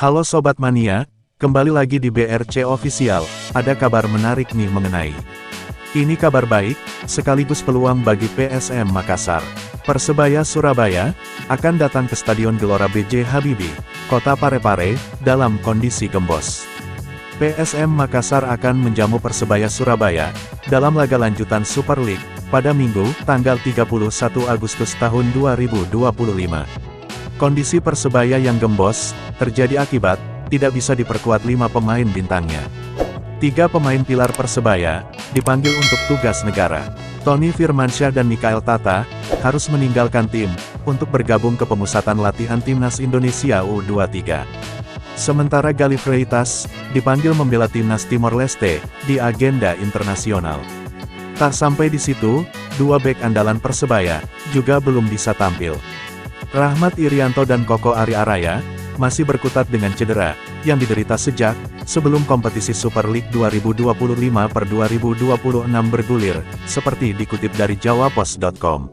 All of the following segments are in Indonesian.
Halo Sobat Mania, kembali lagi di BRC Official, ada kabar menarik nih mengenai. Ini kabar baik, sekaligus peluang bagi PSM Makassar. Persebaya Surabaya, akan datang ke Stadion Gelora B.J. Habibie, Kota Parepare, dalam kondisi gembos. PSM Makassar akan menjamu Persebaya Surabaya, dalam laga lanjutan Super League, pada Minggu, tanggal 31 Agustus tahun 2025. Kondisi Persebaya yang gembos, terjadi akibat, tidak bisa diperkuat 5 pemain bintangnya. 3 pemain pilar Persebaya, dipanggil untuk tugas negara. Tony Firmansyah dan Mikael Tata, harus meninggalkan tim, untuk bergabung ke pemusatan latihan Timnas Indonesia U23. Sementara Galih Freitas, dipanggil membela Timnas Timor Leste, di agenda internasional. Tak sampai di situ, 2 bek andalan Persebaya, juga belum bisa tampil. Rahmat Irianto dan Koko Ari Araya, masih berkutat dengan cedera, yang diderita sejak, sebelum kompetisi Super League 2025/2026 bergulir, seperti dikutip dari jawapos.com.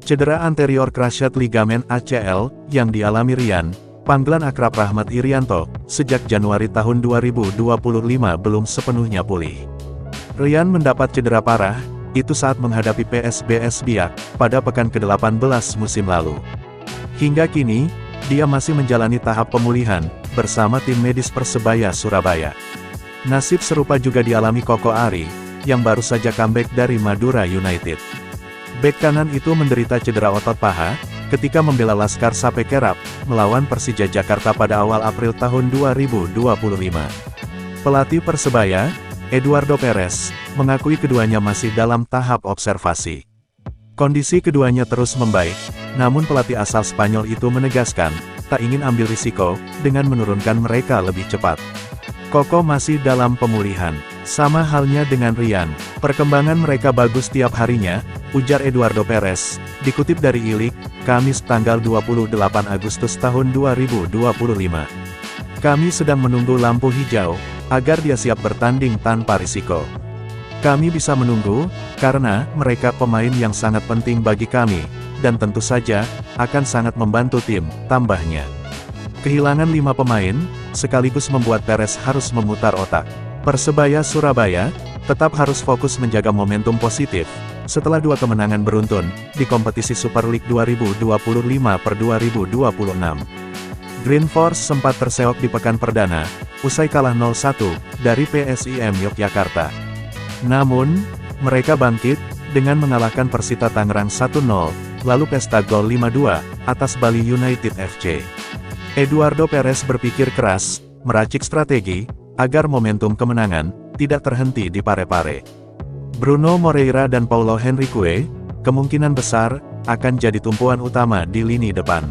Cedera anterior cruciate ligamen ACL, yang dialami Rian, panggilan akrab Rahmat Irianto, sejak Januari tahun 2025 belum sepenuhnya pulih. Rian mendapat cedera parah, itu saat menghadapi PSBS Biak, pada pekan ke-18 musim lalu. Hingga kini, dia masih menjalani tahap pemulihan, bersama tim medis Persebaya Surabaya. Nasib serupa juga dialami Koko Ari, yang baru saja comeback dari Madura United. Bek kanan itu menderita cedera otot paha, ketika membela Laskar Sape Kerap, melawan Persija Jakarta pada awal April tahun 2025. Pelatih Persebaya, Eduardo Perez, mengakui keduanya masih dalam tahap observasi. Kondisi keduanya terus membaik, namun pelatih asal Spanyol itu menegaskan, tak ingin ambil risiko, dengan menurunkan mereka lebih cepat. Koko masih dalam pemulihan, sama halnya dengan Rian, perkembangan mereka bagus tiap harinya, ujar Eduardo Perez, dikutip dari Ilik, Kamis tanggal 28 Agustus tahun 2025. Kami sedang menunggu lampu hijau, agar dia siap bertanding tanpa risiko. Kami bisa menunggu, karena mereka pemain yang sangat penting bagi kami, dan tentu saja, akan sangat membantu tim, tambahnya. Kehilangan 5 pemain, sekaligus membuat Perez harus memutar otak. Persebaya Surabaya, tetap harus fokus menjaga momentum positif, setelah 2 kemenangan beruntun, di kompetisi Super League 2025/2026. Green Force sempat terseok di pekan perdana, usai kalah 0-1, dari PSIM Yogyakarta. Namun, mereka bangkit, dengan mengalahkan Persita Tangerang 1-0, lalu pesta gol 5-2, atas Bali United FC. Eduardo Perez berpikir keras, meracik strategi, agar momentum kemenangan, tidak terhenti di Parepare. Bruno Moreira dan Paulo Henrique, kemungkinan besar, akan jadi tumpuan utama di lini depan.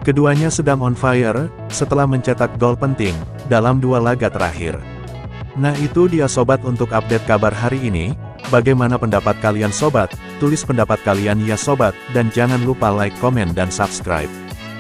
Keduanya sedang on fire, setelah mencetak gol penting, dalam 2 laga terakhir. Nah itu dia sobat untuk update kabar hari ini, bagaimana pendapat kalian sobat, tulis pendapat kalian ya sobat, dan jangan lupa like, komen dan subscribe.